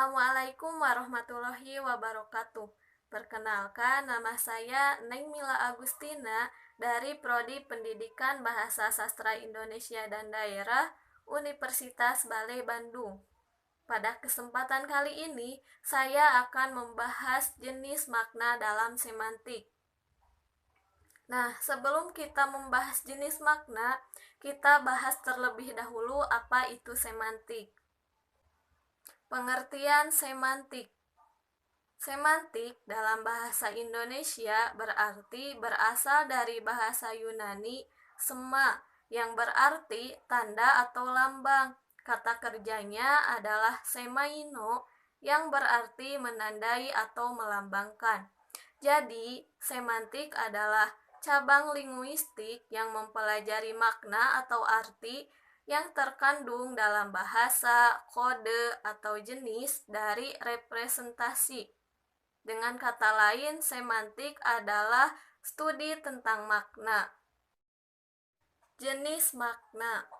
Assalamualaikum warahmatullahi wabarakatuh. Perkenalkan, nama saya Neng Mila Agustina dari Prodi Pendidikan Bahasa Sastra Indonesia dan Daerah Universitas Bale Bandung. Pada kesempatan kali ini, saya akan membahas jenis makna dalam semantik. Nah, sebelum kita membahas jenis makna, kita bahas terlebih dahulu apa itu semantik. Pengertian semantik. Semantik dalam bahasa Indonesia berarti berasal dari bahasa Yunani sema yang berarti tanda atau lambang. Kata kerjanya adalah semaino yang berarti menandai atau melambangkan. Jadi, semantik adalah cabang linguistik yang mempelajari makna atau arti yang terkandung dalam bahasa, kode, atau jenis dari representasi. Dengan kata lain, semantik adalah studi tentang makna. Jenis makna.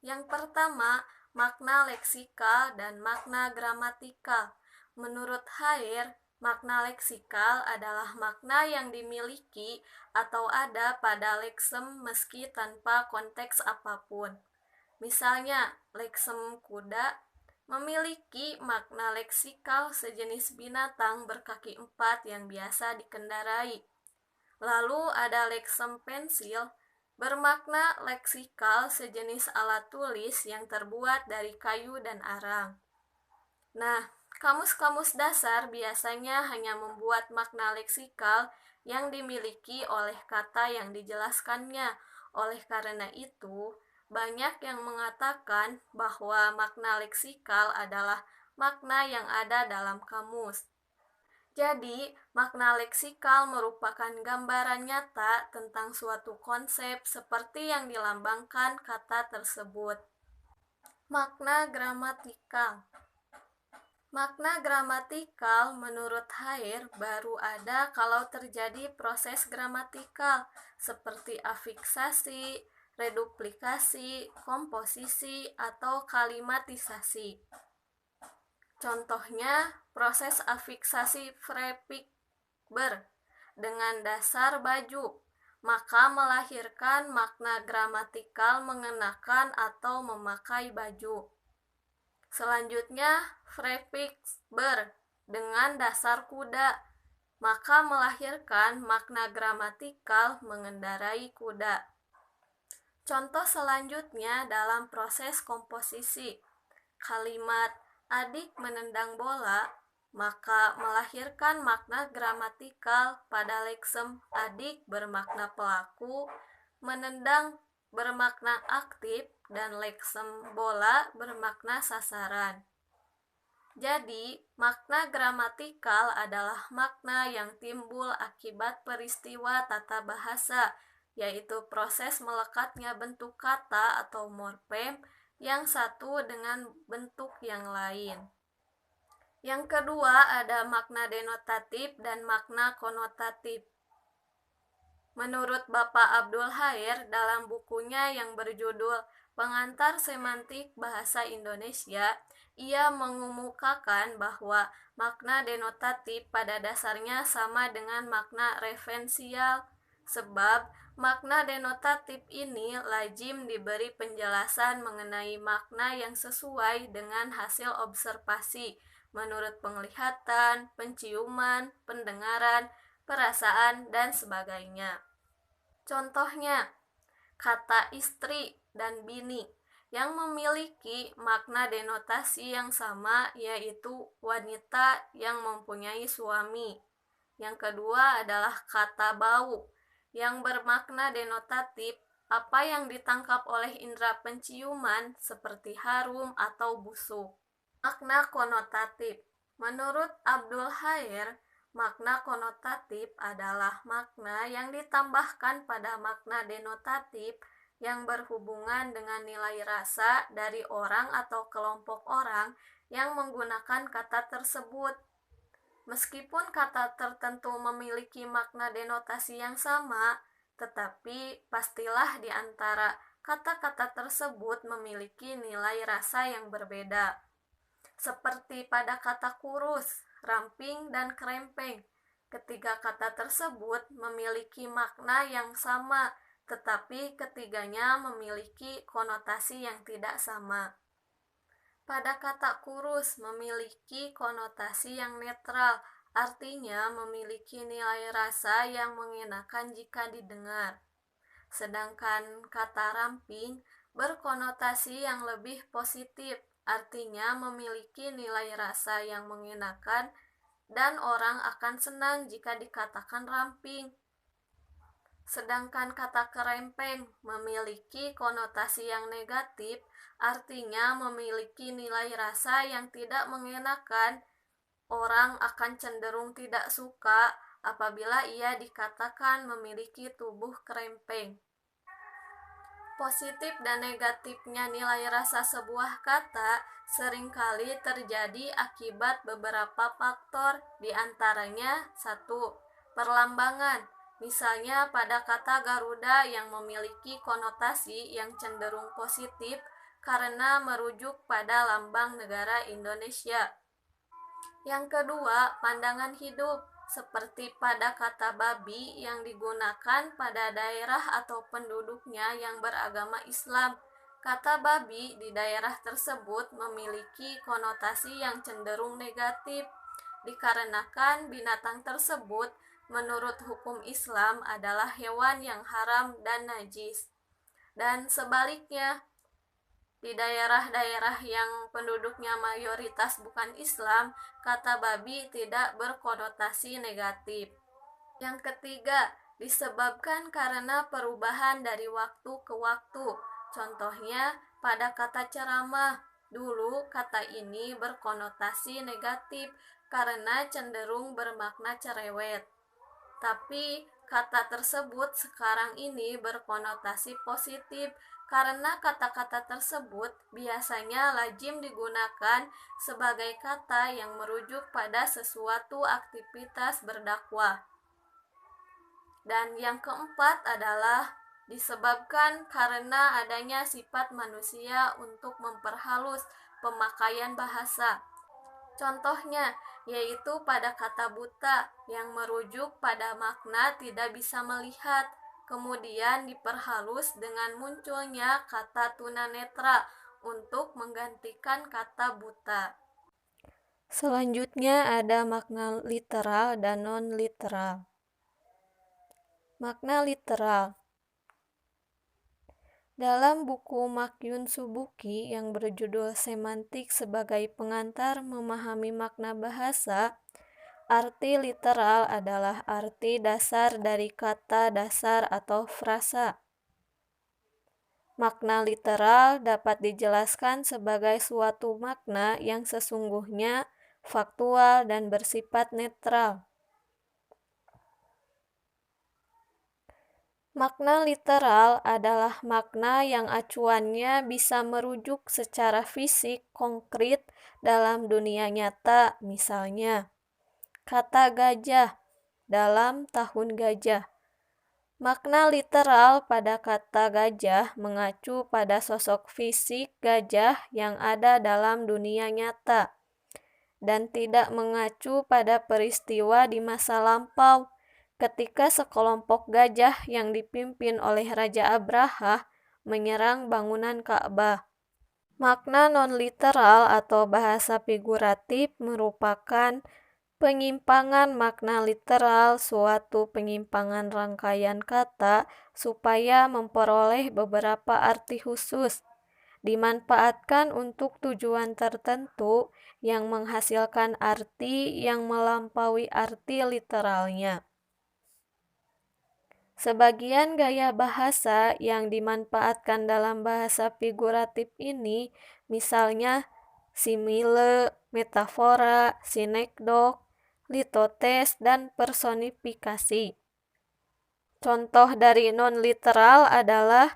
Yang pertama, makna leksikal dan makna gramatikal. Menurut Haier, makna leksikal adalah makna yang dimiliki atau ada pada leksem meski tanpa konteks apapun. Misalnya, leksem kuda memiliki makna leksikal sejenis binatang berkaki empat yang biasa dikendarai. Lalu ada leksem pensil, bermakna leksikal sejenis alat tulis yang terbuat dari kayu dan arang. Nah, kamus-kamus dasar biasanya hanya membuat makna leksikal yang dimiliki oleh kata yang dijelaskannya. Oleh karena itu, banyak yang mengatakan bahwa makna leksikal adalah makna yang ada dalam kamus. Jadi, makna leksikal merupakan gambaran nyata tentang suatu konsep seperti yang dilambangkan kata tersebut. Makna gramatikal. Makna gramatikal menurut Haier baru ada kalau terjadi proses gramatikal seperti afiksasi, reduplikasi, komposisi, atau kalimatisasi. Contohnya, proses afiksasi Frepik-Ber dengan dasar baju, maka melahirkan makna gramatikal mengenakan atau memakai baju. Selanjutnya, Frepik-Ber dengan dasar kuda, maka melahirkan makna gramatikal mengendarai kuda. Contoh selanjutnya dalam proses komposisi, kalimat adik menendang bola, maka melahirkan makna gramatikal pada leksem adik bermakna pelaku, menendang bermakna aktif, dan leksem bola bermakna sasaran. Jadi, makna gramatikal adalah makna yang timbul akibat peristiwa tata bahasa, yaitu proses melekatnya bentuk kata atau morfem yang satu dengan bentuk yang lain. Yang kedua ada makna denotatif dan makna konotatif. Menurut Bapak Abdul Haier dalam bukunya yang berjudul Pengantar Semantik Bahasa Indonesia, ia mengemukakan bahwa makna denotatif pada dasarnya sama dengan makna referensial, sebab makna denotatif ini lazim diberi penjelasan mengenai makna yang sesuai dengan hasil observasi menurut penglihatan, penciuman, pendengaran, perasaan, dan sebagainya. Contohnya, kata istri dan bini yang memiliki makna denotasi yang sama, yaitu wanita yang mempunyai suami. Yang kedua adalah kata bau yang bermakna denotatif apa yang ditangkap oleh indera penciuman seperti harum atau busuk. Makna konotatif. Menurut Abdul Haier, makna konotatif adalah makna yang ditambahkan pada makna denotatif yang berhubungan dengan nilai rasa dari orang atau kelompok orang yang menggunakan kata tersebut. Meskipun kata tertentu memiliki makna denotasi yang sama, tetapi pastilah di antara kata-kata tersebut memiliki nilai rasa yang berbeda. seperti pada kata kurus, ramping, dan krempeng. Ketiga kata tersebut memiliki makna yang sama, tetapi ketiganya memiliki konotasi yang tidak sama. Pada kata kurus memiliki konotasi yang netral, artinya memiliki nilai rasa yang mengenakan jika didengar. Sedangkan kata ramping berkonotasi yang lebih positif, artinya memiliki nilai rasa yang mengenakan dan orang akan senang jika dikatakan ramping. Sedangkan kata kerempeng memiliki konotasi yang negatif, artinya memiliki nilai rasa yang tidak mengenakan. Orang akan cenderung tidak suka apabila ia dikatakan memiliki tubuh kerempeng. Positif dan negatifnya nilai rasa sebuah kata seringkali terjadi akibat beberapa faktor, diantaranya 1. Perlambangan. Misalnya pada kata Garuda yang memiliki konotasi yang cenderung positif karena merujuk pada lambang negara Indonesia. Yang kedua, pandangan hidup, seperti pada kata babi yang digunakan pada daerah atau penduduknya yang beragama Islam. Kata babi di daerah tersebut memiliki konotasi yang cenderung negatif, dikarenakan binatang tersebut menurut hukum Islam adalah hewan yang haram dan najis. Dan sebaliknya, di daerah-daerah yang penduduknya mayoritas bukan Islam, kata babi tidak berkonotasi negatif. Yang ketiga, disebabkan karena perubahan dari waktu ke waktu. Contohnya, pada kata ceramah, dulu kata ini berkonotasi negatif karena cenderung bermakna cerewet. Tapi kata tersebut sekarang ini berkonotasi positif karena kata-kata tersebut biasanya lazim digunakan sebagai kata yang merujuk pada sesuatu aktivitas berdakwah. Dan yang keempat adalah disebabkan karena adanya sifat manusia untuk memperhalus pemakaian bahasa. Contohnya, yaitu pada kata buta yang merujuk pada makna tidak bisa melihat, kemudian diperhalus dengan munculnya kata tunanetra untuk menggantikan kata buta. Selanjutnya ada makna literal dan non-literal. Makna literal. Dalam buku Makyun Subuki yang berjudul Semantik sebagai Pengantar Memahami Makna Bahasa, arti literal adalah arti dasar dari kata dasar atau frasa. Makna literal dapat dijelaskan sebagai suatu makna yang sesungguhnya, faktual, dan bersifat netral. Makna literal adalah makna yang acuannya bisa merujuk secara fisik konkret dalam dunia nyata, misalnya kata gajah dalam tahun gajah. Makna literal pada kata gajah mengacu pada sosok fisik gajah yang ada dalam dunia nyata dan tidak mengacu pada peristiwa di masa lampau ketika sekelompok gajah yang dipimpin oleh Raja Abraha menyerang bangunan Ka'bah. Makna non-literal atau bahasa figuratif merupakan penyimpangan makna literal, suatu penyimpangan rangkaian kata supaya memperoleh beberapa arti khusus, dimanfaatkan untuk tujuan tertentu yang menghasilkan arti yang melampaui arti literalnya. Sebagian gaya bahasa yang dimanfaatkan dalam bahasa figuratif ini, misalnya simile, metafora, sinekdok, litotes, dan personifikasi. Contoh dari non-literal adalah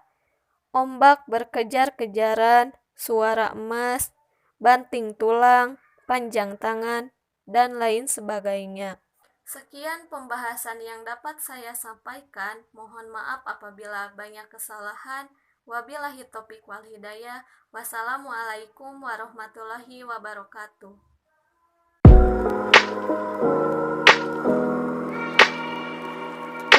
ombak berkejar-kejaran, suara emas, banting tulang, panjang tangan, dan lain sebagainya. Sekian pembahasan yang dapat saya sampaikan. Mohon maaf apabila banyak kesalahan. Wabillahi taufiq wal hidayah. Wassalamualaikum warahmatullahi wabarakatuh.